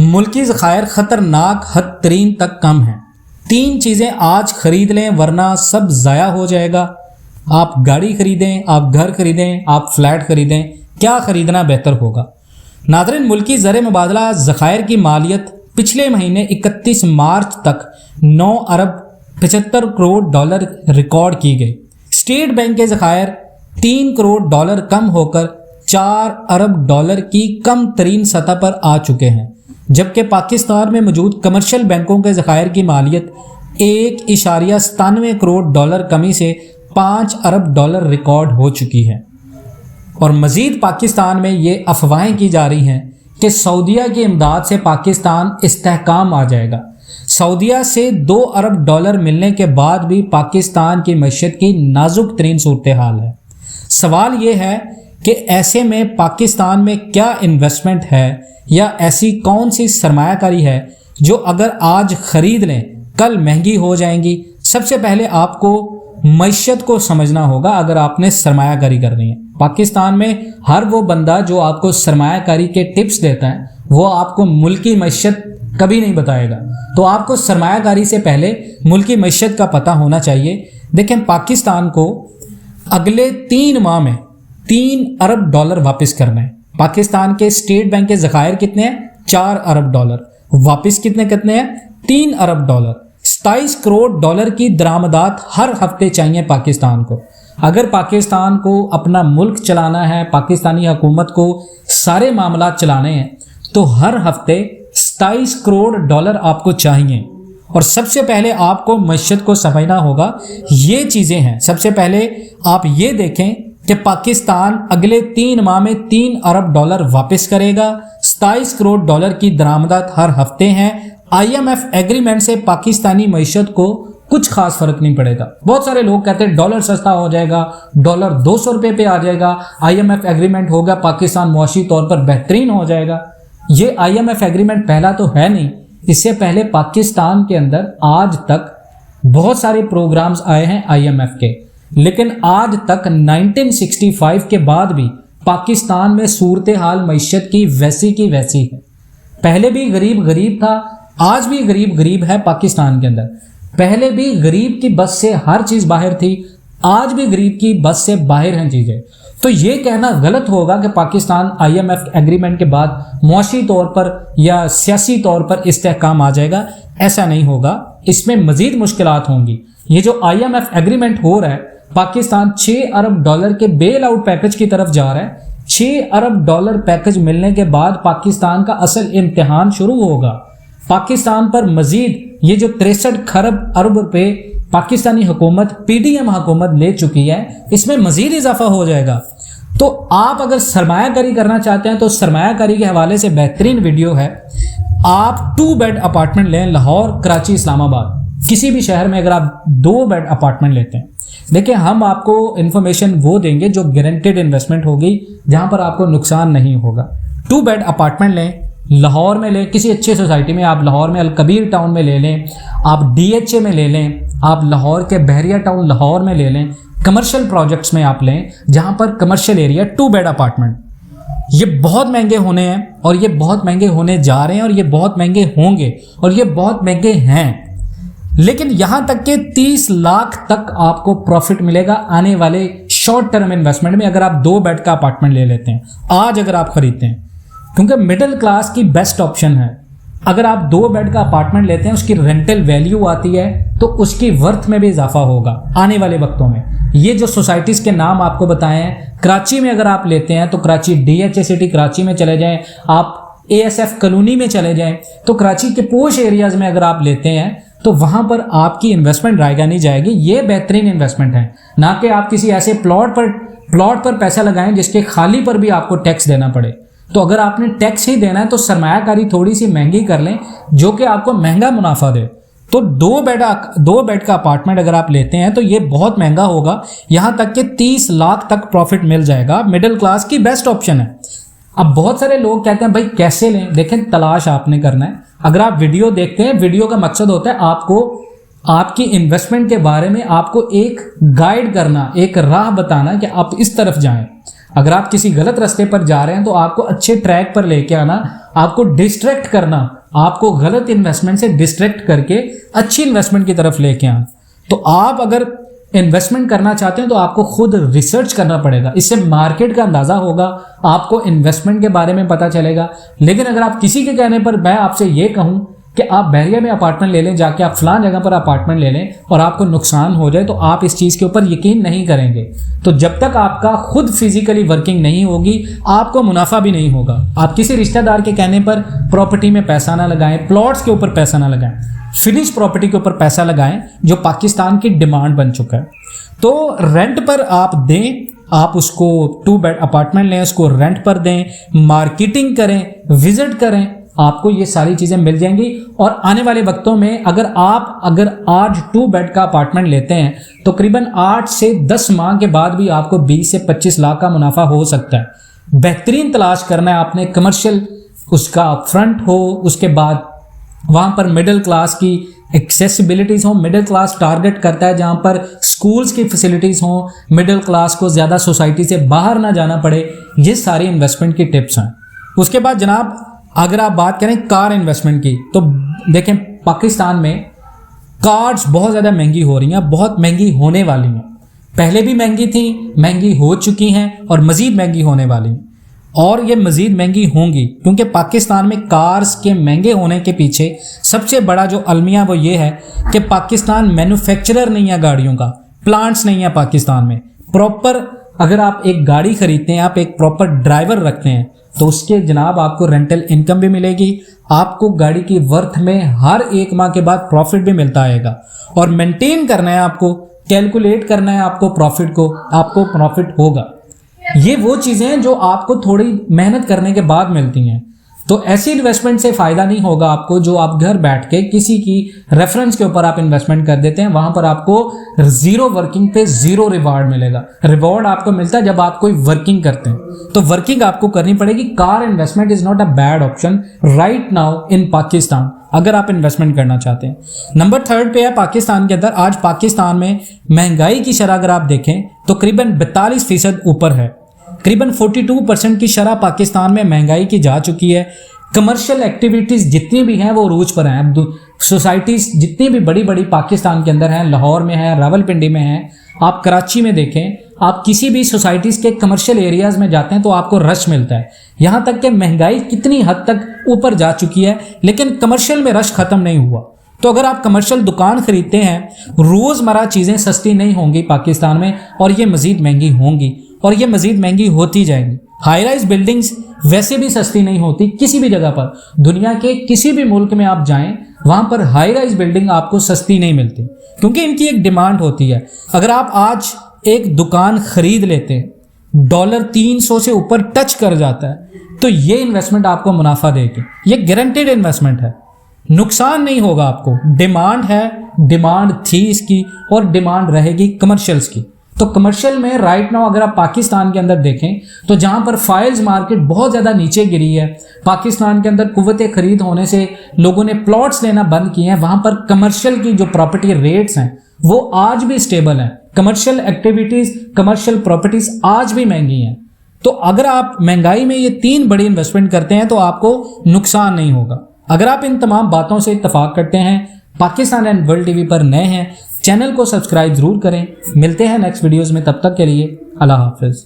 मुल्की ज़खायर ख़तरनाक हद तरीन तक कम हैं। 3 चीज़ें आज ख़रीद लें वरना सब ज़ाया हो जाएगा। आप गाड़ी ख़रीदें, आप घर ख़रीदें, आप फ्लैट ख़रीदें, क्या ख़रीदना बेहतर होगा? नाज़रीन, मुल्की ज़र मुबादला ज़खायर की मालियत पिछले महीने 31 मार्च तक 9 अरब 75 करोड़ डॉलर रिकॉर्ड की गई। स्टेट बैंक के ज़खायर 3 करोड़ डॉलर कम होकर 4 अरब डॉलर की कम तरीन सतह पर आ चुके हैं, जबकि पाकिस्तान में मौजूद कमर्शियल बैंकों के ज़खायर की मालियत 1.97 करोड़ डॉलर कमी से 5 अरब डॉलर रिकॉर्ड हो चुकी है। और मज़ीद पाकिस्तान में ये अफवाहें की जा रही हैं कि सऊदीया की इमदाद से पाकिस्तान इस्तेहकाम आ जाएगा। सऊदीया से 2 अरब डॉलर मिलने के बाद भी पाकिस्तान की मईशत की नाजुक तरीन सूरत हाल है। सवाल ये है कि ऐसे में पाकिस्तान में क्या इन्वेस्टमेंट है या ऐसी कौन सी सरमायाकारी है जो अगर आज ख़रीद लें कल महंगी हो जाएंगी। सबसे पहले आपको मईशत को समझना होगा अगर आपने सरमायाकारी करनी है। पाकिस्तान में हर वो बंदा जो आपको सरमायाकारी के टिप्स देता है वो आपको मुल्की मईशत कभी नहीं बताएगा। तो आपको सरमायाकारी से पहले मुल्की मईशत का पता होना चाहिए। देखें, पाकिस्तान को अगले 3 माह में 3 अरब डॉलर वापस करना है। पाकिस्तान के स्टेट बैंक के ज़खायर कितने हैं? 4 अरब डॉलर। वापस कितने हैं? 3 अरब डॉलर। 27 करोड़ डॉलर की दरामदात हर हफ्ते चाहिए पाकिस्तान को। अगर पाकिस्तान को अपना मुल्क चलाना है, पाकिस्तानी हुकूमत को सारे मामला चलाने हैं, तो हर हफ्ते 27 करोड़ डॉलर आपको चाहिए। और सबसे पहले आपको मईशत को समझना होगा। ये चीज़ें हैं। सबसे पहले आप ये देखें कि पाकिस्तान अगले 3 माह में 3 अरब डॉलर वापस करेगा। 27 करोड़ डॉलर की दरामदात हर हफ्ते हैं। IMF एग्रीमेंट से पाकिस्तानी मईशत को कुछ खास फर्क नहीं पड़ेगा। बहुत सारे लोग कहते हैं डॉलर सस्ता हो जाएगा, डॉलर 200 रुपये पे आ जाएगा, IMF एग्रीमेंट होगा, पाकिस्तान मुआशी तौर पर बेहतरीन हो जाएगा। ये IMF एग्रीमेंट पहला तो है नहीं। इससे पहले पाकिस्तान के अंदर आज तक बहुत सारे प्रोग्राम्स आए हैं IMF के, लेकिन आज तक 1965 के बाद भी पाकिस्तान में सूरत हाल मईशत की वैसी है। पहले भी गरीब था, आज भी गरीब है पाकिस्तान के अंदर। पहले भी गरीब की बस से हर चीज़ बाहर थी, आज भी गरीब की बस से बाहर हैं चीज़ें। तो ये कहना गलत होगा कि पाकिस्तान IMF एग्रीमेंट के बाद मुआशी तौर पर या सियासी तौर पर इस्तेहकाम आ जाएगा। ऐसा नहीं होगा, इसमें मज़ीद मुश्किलात होंगी। ये जो IMF एग्रीमेंट हो रहा है, पाकिस्तान 6 अरब डॉलर के बेल आउट पैकेज की तरफ जा रहा है। 6 अरब डॉलर पैकेज मिलने के बाद पाकिस्तान का असल इम्तिहान शुरू होगा। पाकिस्तान पर मजीद ये जो 63 खरब अरब रुपए पाकिस्तानी हुकूमत PDM हुकूमत ले चुकी है, इसमें मजीद इजाफा हो जाएगा। तो आप अगर सरमायाकारी करना चाहते हैं तो सरमायाकारी के हवाले से बेहतरीन वीडियो है। आप 2 बेड अपार्टमेंट लें, लाहौर, कराची, इस्लामाबाद, किसी भी शहर में अगर आप 2 बेड अपार्टमेंट लेते हैं, देखिए हम आपको इन्फॉर्मेशन वो देंगे जो गारंटेड इन्वेस्टमेंट होगी, जहां पर आपको नुकसान नहीं होगा। 2 बेड अपार्टमेंट लें, लाहौर में लें, किसी अच्छी सोसाइटी में। आप लाहौर में अलकबीर टाउन में ले लें, आप DHA में ले लें, आप लाहौर के बहरिया टाउन लाहौर में ले लें, कमर्शियल प्रोजेक्ट्स में आप लें जहां पर कमर्शियल एरिया 2 बेड अपार्टमेंट। ये बहुत महंगे होने हैं और ये बहुत महंगे होने जा रहे हैं और ये बहुत महंगे होंगे और ये बहुत महंगे हैं। लेकिन यहां तक के 30 लाख तक आपको प्रॉफिट मिलेगा आने वाले शॉर्ट टर्म इन्वेस्टमेंट में अगर आप 2 बेड का अपार्टमेंट ले लेते हैं आज अगर आप खरीदते हैं, क्योंकि मिडिल क्लास की बेस्ट ऑप्शन है। अगर आप 2 बेड का अपार्टमेंट लेते हैं, उसकी रेंटल वैल्यू आती है तो उसकी वर्थ में भी इजाफा होगा आने वाले वक्तों में। ये जो सोसाइटीज़ के नाम आपको बताए हैं, कराची में अगर आप लेते हैं तो कराची DHA सिटी कराची में चले जाएं, आप ASF कॉलोनी में चले जाएं, तो कराची के पोश एरियाज़ में अगर आप लेते हैं तो वहां पर आपकी इन्वेस्टमेंट रायगा नहीं जाएगी। ये बेहतरीन इन्वेस्टमेंट है, ना कि आप किसी ऐसे प्लॉट पर पैसा लगाएं जिसके खाली पर भी आपको टैक्स देना पड़े। तो अगर आपने टैक्स ही देना है तो सरमायाकारी थोड़ी सी महंगी कर लें जो कि आपको महंगा मुनाफा दे। तो 2 बेड का अपार्टमेंट अगर आप लेते हैं तो ये बहुत महंगा होगा, यहां तक कि 30 लाख तक प्रॉफिट मिल जाएगा। मिडिल क्लास की बेस्ट ऑप्शन है। अब बहुत सारे लोग कहते हैं भाई कैसे लें? देखें, तलाश आपने करना है। अगर आप वीडियो देखते हैं, वीडियो का मकसद होता है आपको आपकी इन्वेस्टमेंट के बारे में आपको एक गाइड करना, एक राह बताना कि आप इस तरफ जाएं। अगर आप किसी गलत रास्ते पर जा रहे हैं तो आपको अच्छे ट्रैक पर लेके आना आपको डिस्ट्रैक्ट करना, आपको गलत इन्वेस्टमेंट से डिस्ट्रैक्ट करके अच्छी इन्वेस्टमेंट की तरफ लेके आना। तो आप अगर इन्वेस्टमेंट करना चाहते हैं तो आपको खुद रिसर्च करना पड़ेगा, इससे मार्केट का अंदाजा होगा, आपको इन्वेस्टमेंट के बारे में पता चलेगा। लेकिन अगर आप किसी के कहने पर मैं आपसे ये कहूं कि आप बहरिया में अपार्टमेंट ले लें, जाके आप फलां जगह पर अपार्टमेंट ले लें और आपको नुकसान हो जाए, तो आप इस चीज़ के ऊपर यकीन नहीं करेंगे। तो जब तक आपका खुद फिजिकली वर्किंग नहीं होगी, आपको मुनाफा भी नहीं होगा। आप किसी रिश्तेदार के कहने पर प्रॉपर्टी में पैसा ना लगाएं, प्लॉट्स के ऊपर पैसा ना लगाएं, फिनिश प्रॉपर्टी के ऊपर पैसा लगाएं, जो पाकिस्तान की डिमांड बन चुका है। तो रेंट पर आप दें, आप उसको 2 बेड अपार्टमेंट लें, उसको रेंट पर दें, मार्केटिंग करें, विजिट करें, आपको ये सारी चीज़ें मिल जाएंगी। और आने वाले वक्तों में अगर आज 2 बेड का अपार्टमेंट लेते हैं तो करीबन 8 से 10 माह के बाद भी आपको 20 से 25 लाख का मुनाफा हो सकता है। बेहतरीन तलाश करना है आपने, कमर्शियल उसका फ्रंट हो, उसके बाद वहाँ पर मिडिल क्लास की एक्सेसिबिलिटीज़ हो। मिडिल क्लास टारगेट करता है जहाँ पर स्कूल्स की फैसिलिटीज़ हो, मिडिल क्लास को ज़्यादा सोसाइटी से बाहर ना जाना पड़े। ये सारी इन्वेस्टमेंट की टिप्स हैं। उसके बाद जनाब अगर आप बात करें कार इन्वेस्टमेंट की, तो देखें पाकिस्तान में कार्स बहुत ज़्यादा महंगी हो रही हैं, बहुत महंगी होने वाली हैं। पहले भी महंगी थी, महंगी हो चुकी हैं और मज़ीद महंगी होने वाली हैं, और ये मज़ीद महंगी होंगी, क्योंकि पाकिस्तान में कार्स के महंगे होने के पीछे सबसे बड़ा जो अलमिया वो ये है कि पाकिस्तान मैन्युफैक्चरर नहीं है गाड़ियों का, प्लांट्स नहीं है पाकिस्तान में प्रॉपर। अगर आप एक गाड़ी खरीदते हैं, आप एक प्रॉपर ड्राइवर रखते हैं, तो उसके जनाब आपको रेंटल इनकम भी मिलेगी, आपको गाड़ी की वर्थ में हर 1 माह के बाद प्रॉफिट भी मिलता आएगा। और मेंटेन करना है आपको, कैलकुलेट करना है आपको प्रॉफिट को, आपको प्रॉफिट होगा। ये वो चीज़ें हैं जो आपको थोड़ी मेहनत करने के बाद मिलती हैं। तो ऐसी इन्वेस्टमेंट से फ़ायदा नहीं होगा आपको जो आप घर बैठ के किसी की रेफरेंस के ऊपर आप इन्वेस्टमेंट कर देते हैं, वहाँ पर आपको ज़ीरो वर्किंग पे ज़ीरो रिवार्ड मिलेगा। रिवॉर्ड आपको मिलता है जब आप कोई वर्किंग करते हैं, तो वर्किंग आपको करनी पड़ेगी। Car investment is not a bad option right now in Pakistan, अगर आप इन्वेस्टमेंट करना चाहते हैं। नंबर 3 पे है पाकिस्तान के अंदर। आज पाकिस्तान में महंगाई की शरह अगर आप देखें तो करीबन 42% ऊपर है, करीबन 42% की शरह पाकिस्तान में महंगाई की जा चुकी है। कमर्शियल एक्टिविटीज़ जितनी भी हैं वो रूज पर हैं। अब सोसाइटीज़ जितनी भी बड़ी बड़ी पाकिस्तान के अंदर हैं, लाहौर में है, रावलपिंडी में है, आप कराची में देखें, आप किसी भी सोसाइटीज़ के कमर्शियल एरियाज़ में जाते हैं तो आपको रश मिलता है। यहाँ तक कि महंगाई कितनी हद तक ऊपर जा चुकी है, लेकिन कमर्शियल में रश ख़त्म नहीं हुआ। तो अगर आप कमर्शियल दुकान खरीदते हैं, रोज़मर्रा चीज़ें सस्ती नहीं होंगी पाकिस्तान में, और ये मज़ीद महंगी होंगी, और ये मज़ीद महंगी होती जाएंगी। हाई राइज बिल्डिंग्स वैसे भी सस्ती नहीं होती किसी भी जगह पर। दुनिया के किसी भी मुल्क में आप जाएं, वहाँ पर हाई राइज बिल्डिंग आपको सस्ती नहीं मिलती, क्योंकि इनकी एक डिमांड होती है। अगर आप आज एक दुकान खरीद लेते हैं, $300 से ऊपर टच कर जाता है, तो ये इन्वेस्टमेंट आपको मुनाफा देगी। ये गारंटेड इन्वेस्टमेंट है, नुकसान नहीं होगा आपको। डिमांड है, डिमांड थी इसकी, और डिमांड रहेगी कमर्शियल्स की। तो कमर्शियल में राइट नाउ अगर आप पाकिस्तान के अंदर देखें तो जहां पर फाइल्स मार्केट बहुत ज़्यादा नीचे गिरी है, पाकिस्तान के अंदर कुव्वते खरीद होने से लोगों ने प्लॉट्स लेना बंद किए हैं, वहां पर कमर्शियल की जो प्रॉपर्टी रेट्स हैं वो आज भी स्टेबल हैं। कमर्शियल एक्टिविटीज़, कमर्शियल प्रॉपर्टीज़ आज भी महंगी हैं। तो अगर आप महंगाई में ये 3 बड़ी इन्वेस्टमेंट करते हैं तो आपको नुकसान नहीं होगा। अगर आप इन तमाम बातों से इत्तफाक करते हैं, पाकिस्तान एंड वर्ल्ड टीवी पर नए हैं, चैनल को सब्सक्राइब जरूर करें। मिलते हैं नेक्स्ट वीडियोस में, तब तक के लिए अल्लाह हाफिज़।